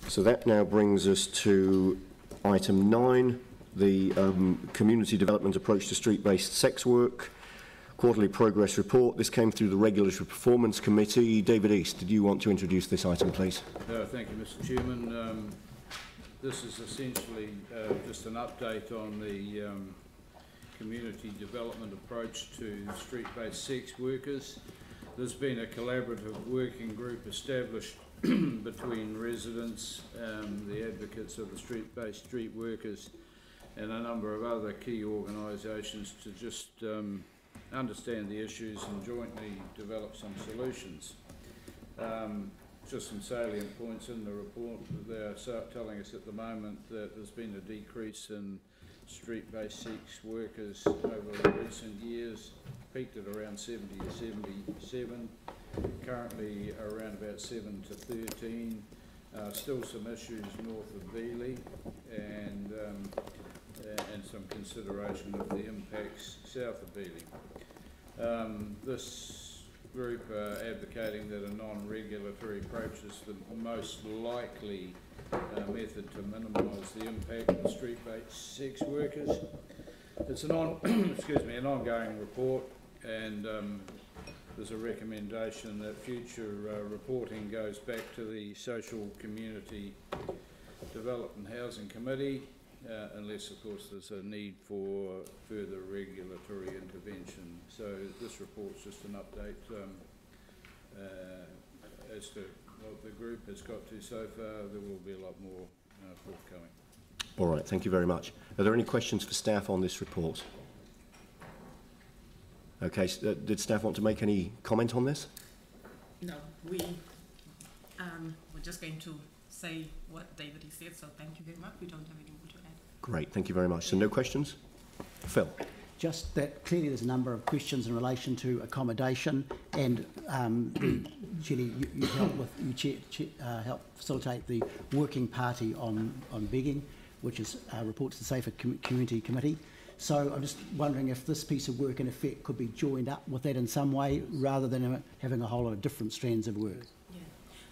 So that now brings us to item 9, the Community Development Approach to Street-Based Sex Work, Quarterly Progress Report. This came through the Regulatory Performance Committee. David East, did you want to introduce this item, please? Thank you, Mr. Chairman. This is essentially just an update on the community development approach to street-based sex workers. There's been a collaborative working group established between residents, the advocates of the street-based street workers, and a number of other key organisations to just understand the issues and jointly develop some solutions. Just some salient points in the report. They're telling us at the moment that there's been a decrease in street-based sex workers over recent years, peaked at around 70 to 77, currently around about 7 to 13. Still some issues north of Beeley and some consideration of the impacts south of Beeley. This group are advocating that a non-regulatory approach is the most likely method to minimise the impact of street-based sex workers. It's an ongoing report, and there's a recommendation that future reporting goes back to the Social Community Development Housing Committee, unless of course there's a need for further regulatory intervention. So this report's just an update as to what the group has got to so far. There will be a lot more forthcoming. All right, thank you very much. Are there any questions for staff on this report? Okay, so, did staff want to make any comment on this? No, we're just going to say what David has said, so thank you very much. We don't have any more to add. Great, thank you very much. So no questions? Phil? Just that clearly there's a number of questions in relation to accommodation, and Jenny, you help facilitate the working party on begging, which is report to the Safer Community Committee. So I'm just wondering if this piece of work in effect could be joined up with that in some way, rather than having a whole lot of different strands of work. Yeah.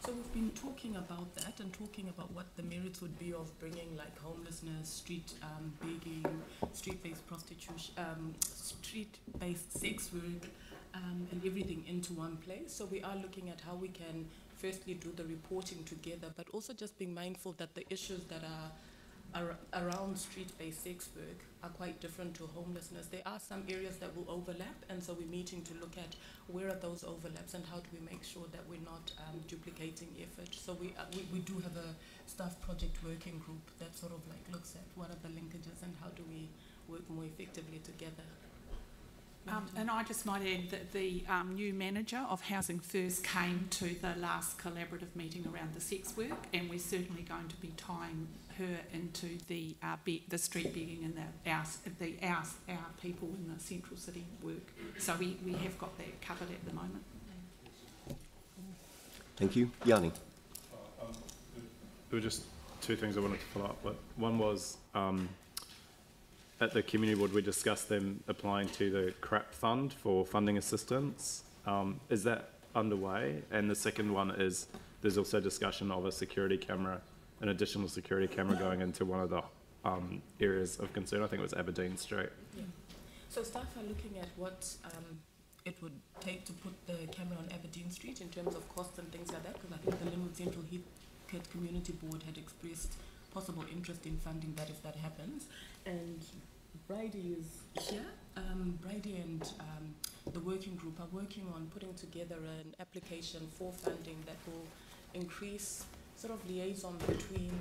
So we've been talking about that and talking about what the merits would be of bringing like homelessness, street begging, street-based prostitution, street-based sex work, and everything into one place. So we are looking at how we can firstly do the reporting together, but also just being mindful that the issues that are around street-based sex work are quite different to homelessness. There are some areas that will overlap, and so we're meeting to look at where are those overlaps and how do we make sure that we're not duplicating effort. So we do have a staff project working group that sort of like looks at what are the linkages and how do we work more effectively together. And I just might add that the new manager of Housing First came to the last collaborative meeting around the sex work, and we're certainly going to be tying her into the street begging and our people in the central city work. So we have got that covered at the moment. Thank you. Yanni. There were just two things I wanted to follow up with. One was at the community board we discussed them applying to the CRAP fund for funding assistance. Is that underway? And the second one is there's also discussion of a security camera, an additional security camera going into one of the areas of concern. I think it was Aberdeen Street. Yeah. So staff are looking at what it would take to put the camera on Aberdeen Street in terms of costs and things like that, because I think the Linwood Central Heathcote Community Board had expressed possible interest in funding that if that happens. And Bridie is here. Bridie and the working group are working on putting together an application for funding that will increase sort of liaison between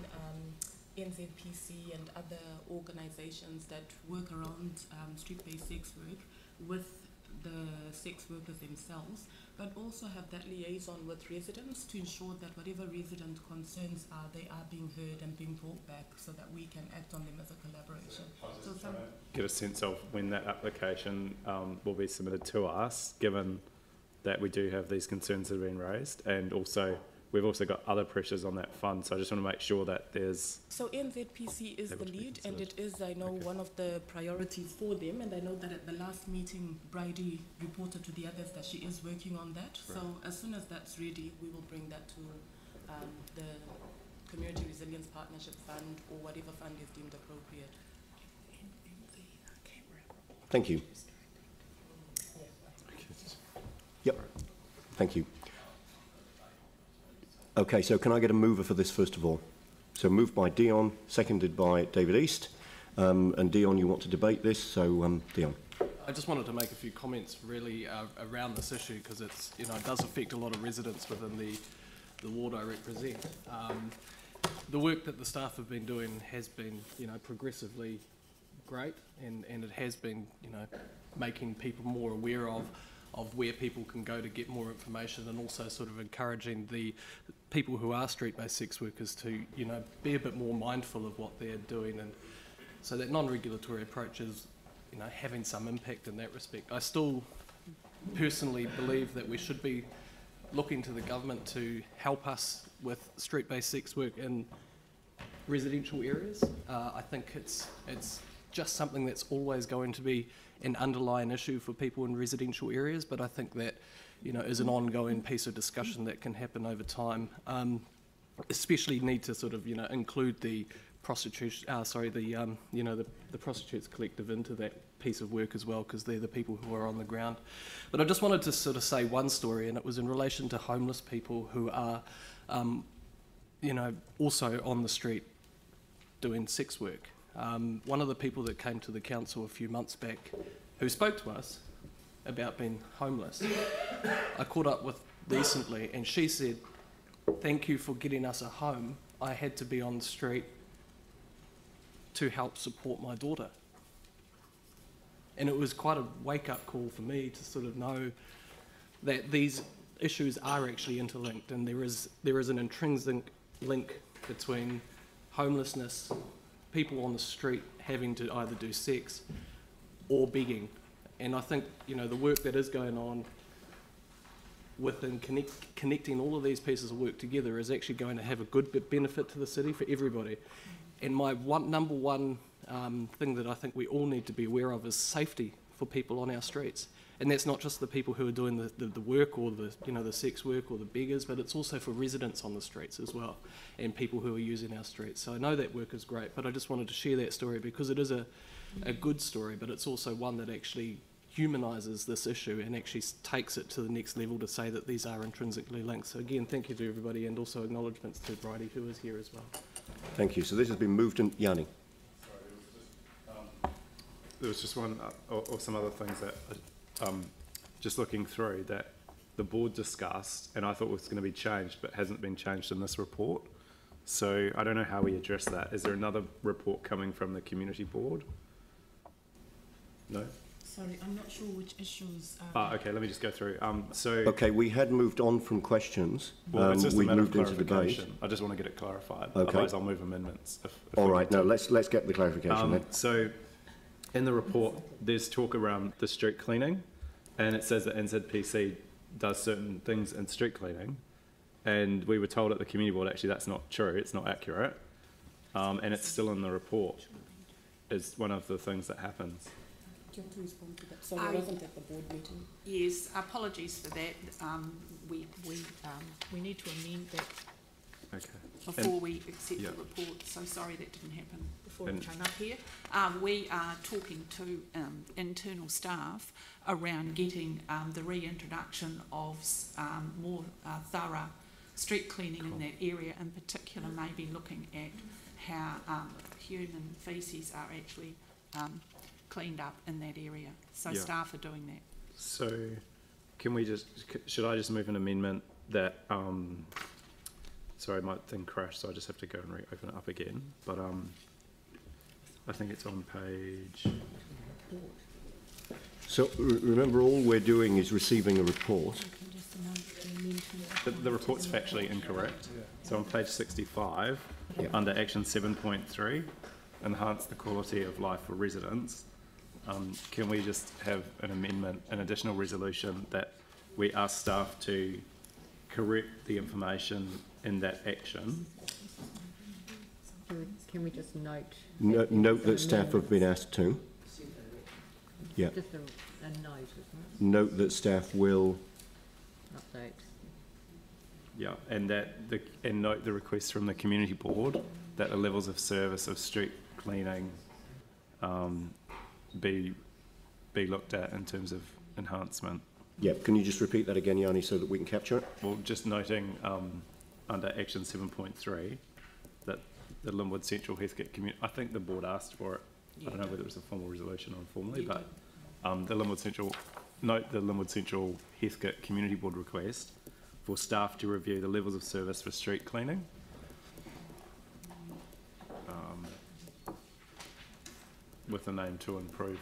NZPC and other organisations that work around street-based sex work with the sex workers themselves, but also have that liaison with residents to ensure that whatever resident concerns are, they are being heard and being brought back so that we can act on them as a collaboration. So get a sense of when that application will be submitted to us, given that we do have these concerns that have been raised, and also we've also got other pressures on that fund, so I just want to make sure that there's... So NZPC is the lead, and it is, I know, one of the priorities for them, and I know that at the last meeting, Bridie reported to the others that she is working on that. Right. So as soon as that's ready, we will bring that to the Community Resilience Partnership Fund or whatever fund is deemed appropriate. Thank you. Yep, thank you. Okay, so can I get a mover for this first of all? So moved by Dion, seconded by David East. And Dion, you want to debate this, so Dion. I just wanted to make a few comments really around this issue because it's, you know, it does affect a lot of residents within the ward I represent. The work that the staff have been doing has been, you know, progressively great, and it has been, you know, making people more aware of where people can go to get more information, and also sort of encouraging the people who are street-based sex workers to, you know, be a bit more mindful of what they're doing, and so that non-regulatory approach is, you know, having some impact in that respect. I still personally believe that we should be looking to the government to help us with street-based sex work in residential areas. I think it's just something that's always going to be an underlying issue for people in residential areas, but I think that, you know, is an ongoing piece of discussion that can happen over time. Especially need to sort of, you know, include the prostitution, you know, the prostitutes collective into that piece of work as well, because they're the people who are on the ground. But I just wanted to sort of say one story, and it was in relation to homeless people who are, you know, also on the street doing sex work. One of the people that came to the council a few months back who spoke to us about being homeless, I caught up with recently, and she said, "Thank you for getting us a home. I had to be on the street to help support my daughter." And it was quite a wake-up call for me to sort of know that these issues are actually interlinked, and there is an intrinsic link between homelessness, people on the street having to either do sex or begging. And I think, you know, the work that is going on within connecting all of these pieces of work together is actually going to have a good benefit to the city for everybody. And my number one thing that I think we all need to be aware of is safety for people on our streets. And that's not just the people who are doing the work or the, you know, the sex work or the beggars, but it's also for residents on the streets as well, and people who are using our streets. So I know that work is great, but I just wanted to share that story because it is a good story, but it's also one that actually humanises this issue and actually takes it to the next level to say that these are intrinsically linked. So again, thank you to everybody, and also acknowledgements to Bridie, who is here as well. Thank you. So this has been moved in. Yanni. There was just one or some other things that just looking through that the board discussed and I thought was going to be changed but hasn't been changed in this report. So I don't know how we address that. Is there another report coming from the community board? No? Sorry, I'm not sure which issues. Okay, let me just go through. Okay, we had moved on from questions. Well, it's just a we matter of moved into debate. clarification. I just want to get it clarified. Okay. Otherwise, I'll move amendments. If All we right, need no, to. let's get the clarification then. So, in the report, there's talk around the street cleaning, and it says that NZPC does certain things in street cleaning, and we were told at the community board actually that's not true. It's not accurate, and it's still in the report. Is one of the things that happens. Do you want to respond to that? Sorry, I wasn't at the board meeting. Yes, apologies for that. We need to amend that Okay. before we accept yeah. the report. So sorry that didn't happen before And- we came up here. We are talking to internal staff around getting the reintroduction of more thorough street cleaning in that area, in particular maybe looking at how human faeces are actually cleaned up in that area. So Yeah. staff are doing that. So, can we just? Should I just move an amendment that? Sorry, my thing crashed, so I just have to go and reopen it up again. But I think it's on page. So remember, all we're doing is receiving a report. The report's factually incorrect. So on page 65, Yeah. under action 7.3, enhance the quality of life for residents. Can we just have an amendment, an additional resolution that we ask staff to correct the information in that action? Can we just note? Note that staff have been asked to. Yeah. Just a note, isn't Note that staff will it? Update. Yeah, and and note the request from the community board that the levels of service of street cleaning be looked at in terms of enhancement. Yep, can you just repeat that again, Yanni, so that we can capture it? Well, just noting under action 7.3 that the Linwood Central Heathcote community, I think the board asked for it. I don't know whether it was a formal resolution or informally, but the Linwood Central Heathcote Community Board request for staff to review the levels of service for street cleaning. With the name to improve.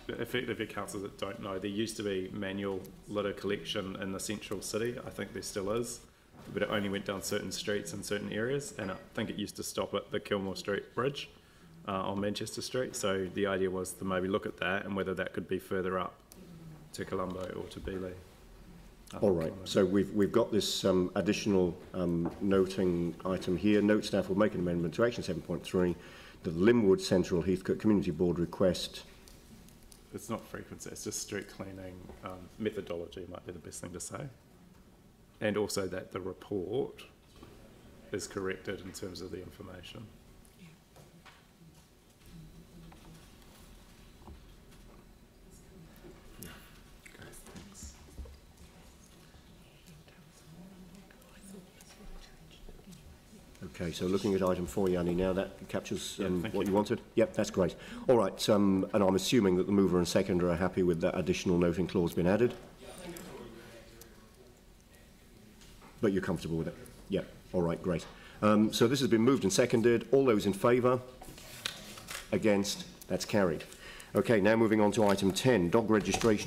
Effectively, councillors that don't know, there used to be manual litter collection in the central city. I think there still is, but it only went down certain streets in certain areas, and I think it used to stop at the Kilmore Street Bridge on Manchester Street. So the idea was to maybe look at that and whether that could be further up to Colombo or to Beeley. All right, so we've got this additional noting item here. Note staff will make an amendment to action 7.3, the Linwood Central Heathcote Community Board request. It's not frequency, it's just street cleaning methodology might be the best thing to say. And also that the report is corrected in terms of the information. Okay, so looking at item 4, Yanni, now that captures Thank what you. you wanted? Yep, that's great. All right, and I'm assuming that the mover and seconder are happy with that additional noting clause being added? But you're comfortable with it? Yep, all right, great. So this has been moved and seconded. All those in favour? Against? That's carried. Okay, now moving on to item 10, dog registration